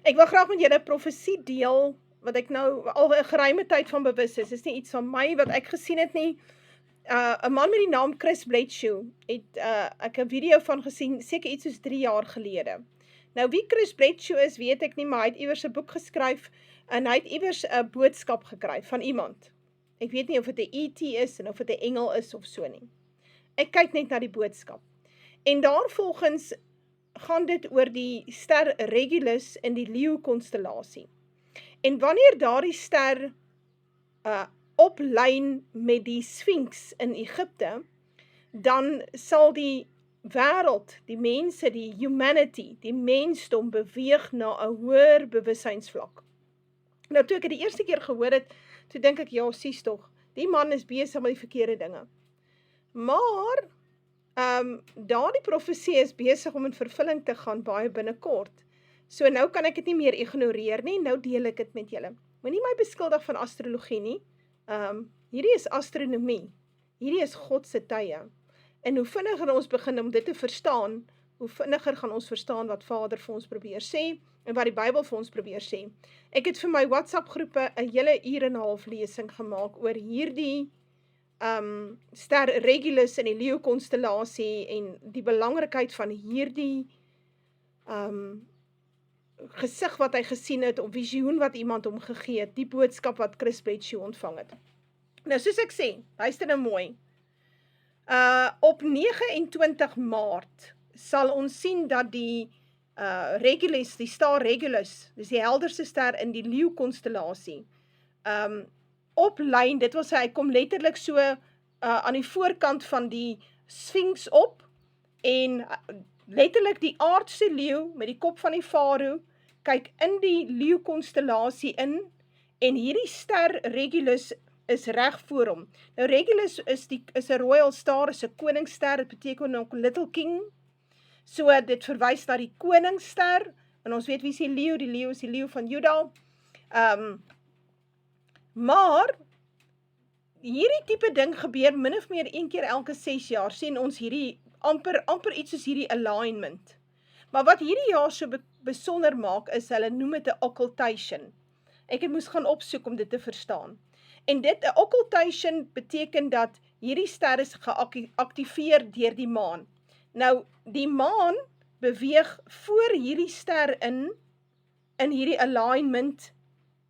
Ek wil graag met julle 'n profesie deel, wat ek nou al 'n geruime tyd van bewus is. Dis nie iets van my wat ek gesien het nie. 'n man met die naam Chris Bledsoe het ek 'n video van gesien, seker iets soos 3 jaar gelede. Nou wie Chris Bledsoe is, weet ek nie, maar hy het iewers 'n boek geskryf en hy het iewers 'n boodskap gekry van iemand. Ek weet nie of dit 'n ET is en of dit 'n engel is of so nie. Ek kyk net na die boodskap. En daarvolgens gaan dit oor die ster Regulus in die leeukonstellasie. En wanneer daardie ster oplyn met die Sphinx in Egipte, dan sal die wêreld, die mense, die humanity, die mensdom beweeg na 'n hoër bewussynsvlak. Nou toe ek dit die eerste keer gehoor het, toe dink ek, ja, sies tog, die man is besig met die verkeerde dinge. Maar daardie profesie is besig om in vervulling te gaan baie binnekort. So nou kan ek dit nie meer ignoreer nie, nou deel ek dit met julle. Moenie my beskuldig van astrologie nie. Hierdie is astronomie. Hierdie is God se tye. En hoe vinniger ons begin om dit te verstaan, hoe vinniger gaan ons verstaan wat Vader vir ons probeer sê en wat die Bybel vir ons probeer sê. Ek het vir my WhatsApp groepe 'n hele uur en 'n half lesing gemaak oor hierdie ster Regulus in die leeukonstellasie en die belangrikheid van hierdie gesig wat hy gesien het, of visioen wat iemand hom gegee het, die boodskap wat Chris Bledsoe ontvang het. Nou soos ek sê, luister nou mooi. Op 29 Maart sal ons sien dat die Regulus, die star Regulus, dis die helderste ster in die leeukonstellasie, oplyn, dit wil sê, hy kom letterlik so aan die voorkant van die Sphinx op, en letterlik die aardse leeu met die kop van die farao, kyk in die leeukonstellasie in, en hierdie ster Regulus is reg voor hom. Nou Regulus is 'n royal star, is 'n koningsster, dit beteken ook little king, so dit verwys na die koningsster, en ons weet wie is die leeu is die leeu van Juda. Maar hierdie tipe ding gebeur min of meer een keer elke 6 jaar, sien ons hierdie amper iets soos hierdie alignment. Maar wat hierdie jaar so besonder maak is, hulle noem dit 'n occultation. Ek het moes gaan opsoek om dit te verstaan. En dit, 'n occultation beteken dat hierdie ster is geaktiveer deur die maan. Nou, die maan beweeg voor hierdie ster in hierdie alignment,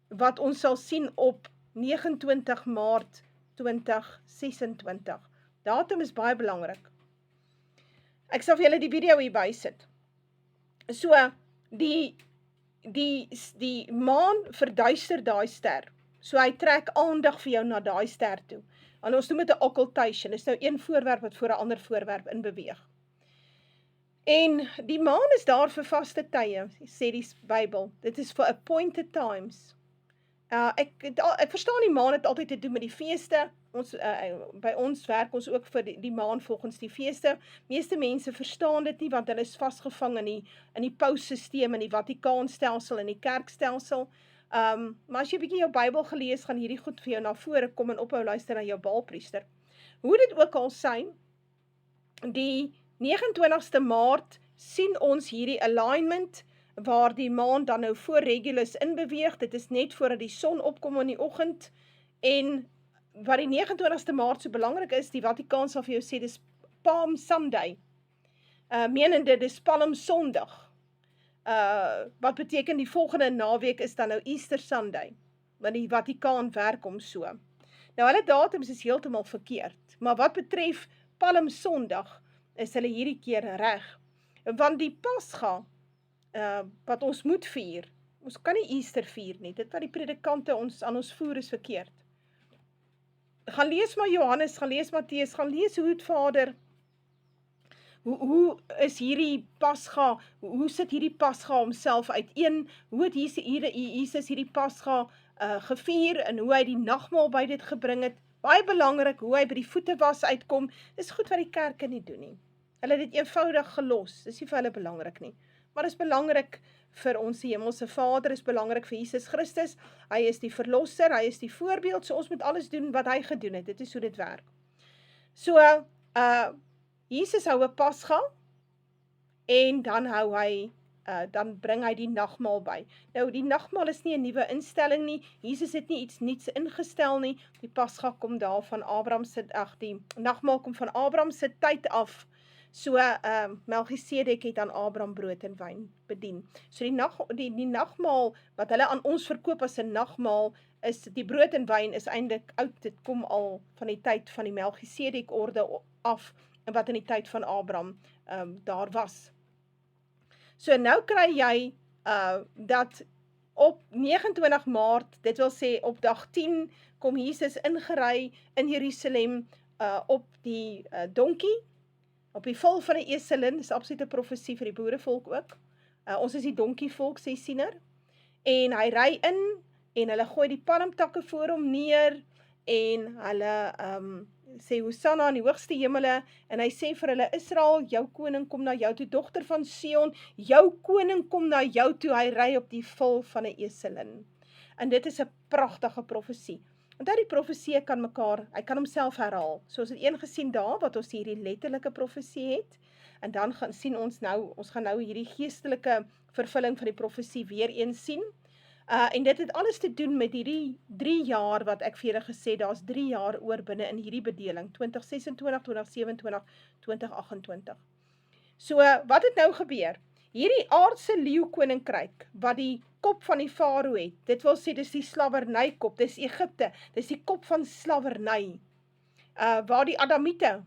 wat ons sal sien op 29 Maart 2026. Datum is baie belangrik. Ek sal vir julle die video hier bysit. So, die maan verduister daai ster. So hy trek aandag vir jou na daai ster toe. En ons noem dit 'n occultation. Dis nou een voorwerp wat voor 'n ander voorwerp in beweeg. En die maan is daar vir vaste tye, sê die Bybel. Dit is for appointed times. Ek verstaan die maan het altyd te doen met die feeste. By ons werk ons ook vir die maan volgens die feeste. Meeste mense verstaan dit nie, want hulle is vasgevang in die paussysteem, in die Vatikaanstelsel, in die kerkstelsel. Maar as jy 'n bietjie jou Bybel gelees, gaan hierdie goed vir jou na vore kom en ophou luister na jou Baalpriester. Hoe dit ook al sy, die 29ste Maart sien ons hierdie alignment, waar die maan dan nou voor Regulus inbeweeg. Dit is net voordat die son opkom in die oggend, en wat die 29ste Maart so belangrik is, die Vatikaan sal vir jou sê, dis Palm Sunday, menende dis Palm Sondag, wat beteken die volgende naweek is dan nou Easter Sunday, want die Vatikaan werk om so. Nou hulle datums is heeltemal verkeerd, maar wat betref Palm Sondag, is hulle hierdie keer reg, want die Pasga, wat ons moet vier, ons kan nie Easter vier nie, dit wat die predikante aan ons voer is verkeerd. Gaan lees maar Johannes, gaan lees Matteus, gaan lees hoe het Vader, hoe is hierdie Pasga, hoe sit hierdie Pasga homself uiteen, hoe het Jesus hierdie Pasga gevier, en hoe hy die nagmaal by dit gebring het, baie belangrik, hoe hy by die voete was uitkom, is goed wat die kerke nie doen nie. Hulle het dit eenvoudig gelos, dis nie vir hulle belangrik nie. Maar is belangrik vir ons hemelse Vader, is belangrik vir Jesus Christus, hy is die verlosser, hy is die voorbeeld, so ons moet alles doen wat hy gedoen het, dit is hoe dit werk. So, Jesus hou 'n Pasga, en dan hou hy dan bring hy die nagmaal by. Nou, die nagmaal is nie 'n nuwe instelling nie, Jesus het nie iets niets ingestel nie, die Pasga kom daar van die nagmaal kom van Abraham se tyd af, so Melchisedek het aan Abraham brood en wyn bedien. So die nagmaal, wat hulle aan ons verkoop as 'n nagmaal, is die brood en wyn is eintlik oud, dit kom al van die tyd van die Melchisedek orde af, en wat in die tyd van Abraham daar was. So nou kry jy dat op 29 Maart, dit wil sê op dag 10, kom Jesus ingery in Jerusalem op die donkie, op die vel van 'n eselin, dis absolute profesie vir die boerevolk ook. Ons is die donkievolk, sê Siener, en hy ry in, en hulle gooi die palmtakke voor hom neer, en hulle sê Hosanna in die hoogste hemele, en hy sê vir hulle, Israel, jou koning kom na jou toe, dogter van Sion, jou koning kom na jou toe, hy ry op die vel van 'n eselin. En dit is 'n pragtige profesie. Want die profesie hy kan homself herhaal. So ons het een gesien daar, wat ons hierdie letterlike profesie het, en dan ons gaan nou hierdie geestelike vervulling van die profesie weer eens sien. En dit het alles te doen met hierdie 3 jaar wat ek vir julle gesê, daar's 3 jaar oor binne in hierdie bedeling, 2026, 2027, 2028. So, wat het nou gebeur? Hierdie aardse leeuwkoninkryk, wat die kop van die farao het, dit wil sê, dis die slavernykop, dis Egipte, dis die kop van slawerny, waar die Adamiete,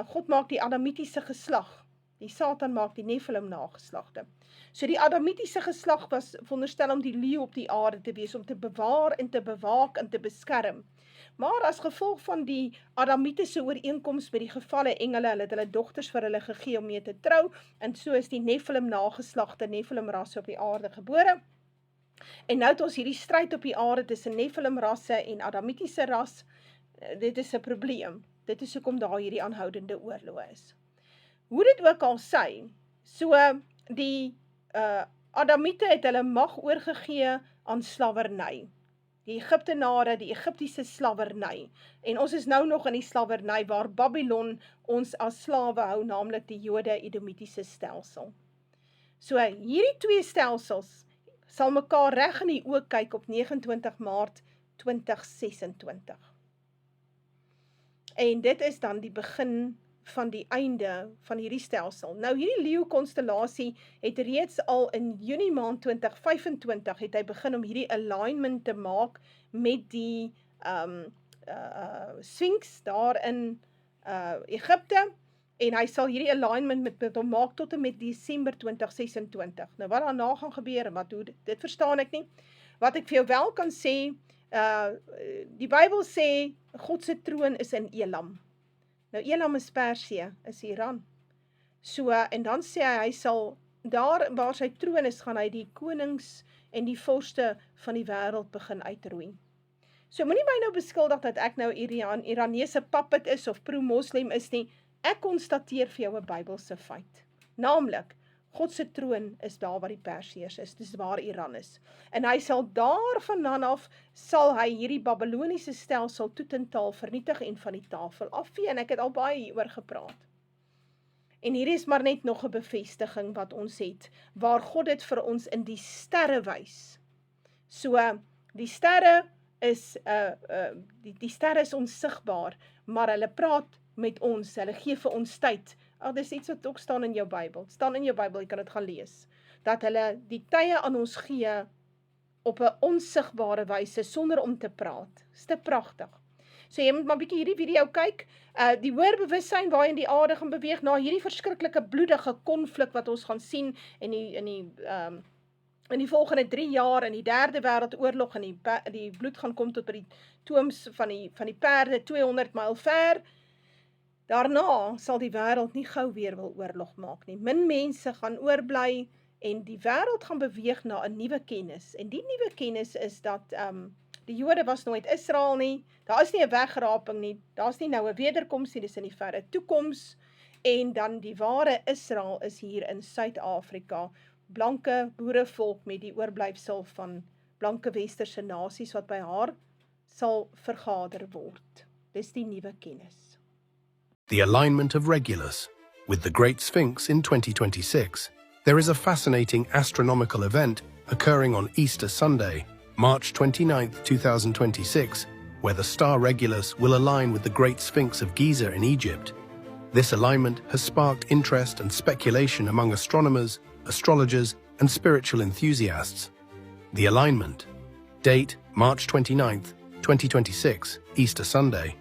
God maak die Adamitiese geslag, die Satan maak die Nephilim nageslagte. So die Adamitiese geslag was veronderstel om die leeu op die aarde te wees, om te bewaar en te bewaak en te beskerm. Maar as gevolg van die Adamitiese ooreenkoms met die gevalle engele, hulle het hulle dogters vir hulle gegee om mee te trou, en so is die Nephilim nageslagte, Nephilim rasse op die aarde gebore. En nou het ons hierdie stryd op die aarde tussen Nephilim rasse en Adamitiese ras, dit is 'n probleem. Dit is hoekom daar hierdie aanhoudende oorlog is. Hoe dit ook al sê, so die Adamiete het hulle mag oorgegee aan slawerny. Die Egiptenare, die Egiptiese slawerny. En ons is nou nog in die slawerny waar Babylon ons as slawe hou, naamlik die Jode-Edomitiese stelsel. So hierdie twee stelsels sal mekaar reg in die oë kyk op 29 Maart 2026. En dit is dan die begin van die einde van hierdie stelsel. Nou hierdie leeukonstellasie het reeds al in Junie maand 2025 het hy begin om hierdie alignment te maak met die Sphinx daar in Egipte, en hy sal hierdie alignment met hom maak tot en met Desember 2026. Nou wat daarna gaan gebeur, wat hoe dit verstaan ek nie. Wat ek vir jou wel kan sê, die Bybel sê God se troon is in Elam. Nou Elam is Persië, is Iran. So, en dan sê hy sal, daar waar sy troon is, gaan hy die konings en die vorste van die wêreld begin uitroei. So, moenie my nou beskuldig dat ek nou Iranese puppet is, of pro-moslem is nie, ek konstateer vir jou 'n Bybelse feit. Naamlik, God se troon is daar waar die Persiërs is, dis waar Iran is. En hy sal daar vandaan af, sal hy hierdie Babyloniese stelsel totaal vernietig en van die tafel afvee, en ek het al baie hieroor gepraat. En hier is maar net nog 'n bevestiging wat ons het, waar God dit vir ons in die sterre wys. So, die sterre is, die sterre is onsigbaar, maar hulle praat met ons, hulle gee vir ons tyd. Dis iets wat ook staan in jou Bybel. Het staan in jou Bybel, jy kan dit gaan lees. Dat hulle die tye aan ons gee op 'n onsigbare wyse sonder om te praat. Dis te pragtig. So jy moet maar bietjie hierdie video kyk. Die hoër bewussyn waarin die aarde gaan beweeg na hierdie verskriklike bloedige konflik wat ons gaan sien in die volgende 3 jaar in die derde wêreldoorlog, en die bloed gaan kom tot by die toons van die perde 200 myl ver. Daarna sal die wêreld nie gou weer wil oorlog maak nie. Min mense gaan oorbly en die wêreld gaan beweeg na 'n nuwe kennis. En die nuwe kennis is dat die Jode was nooit Israel nie. Daar is nie 'n wegraping nie. Daar's nie nou 'n wederkoms nie, dis in die verre toekoms. En dan die ware Israel is hier in Suid-Afrika. Blanke boerevolk met die oorblyfsel van blanke westerse nasies wat by haar sal vergader word. Dis die nuwe kennis. The alignment of Regulus with the Great Sphinx in 2026 There is a fascinating astronomical event occurring on Easter Sunday, March 29, 2026, where the star Regulus will align with the Great Sphinx of Giza in Egypt. This alignment has sparked interest and speculation among astronomers, astrologers, and spiritual enthusiasts. The alignment. Date, March 29, 2026, Easter Sunday.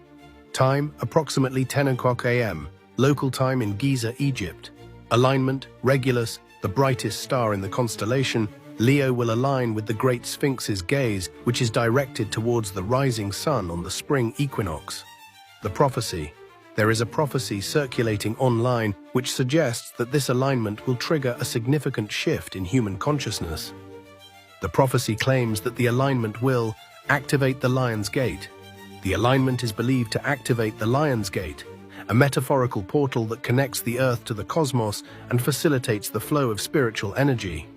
Time, approximately 10 o'clock a.m., local time in Giza, Egypt. Alignment, Regulus, the brightest star in the constellation, Leo will align with the Great Sphinx's gaze, which is directed towards the rising sun on the spring equinox. The prophecy. There is a prophecy circulating online which suggests that this alignment will trigger a significant shift in human consciousness. The prophecy claims that the alignment will activate the Lion's Gate. The alignment is believed to activate the Lion's Gate, a metaphorical portal that connects the Earth to the cosmos and facilitates the flow of spiritual energy.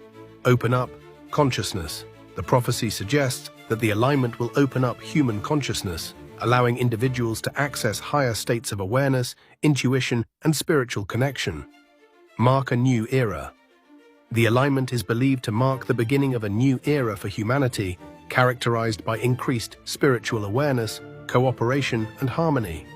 Open up consciousness. The prophecy suggests that the alignment will open up human consciousness, allowing individuals to access higher states of awareness, intuition, and spiritual connection. Mark a new era. The alignment is believed to mark the beginning of a new era for humanity, characterized by increased spiritual awareness, cooperation, and harmony.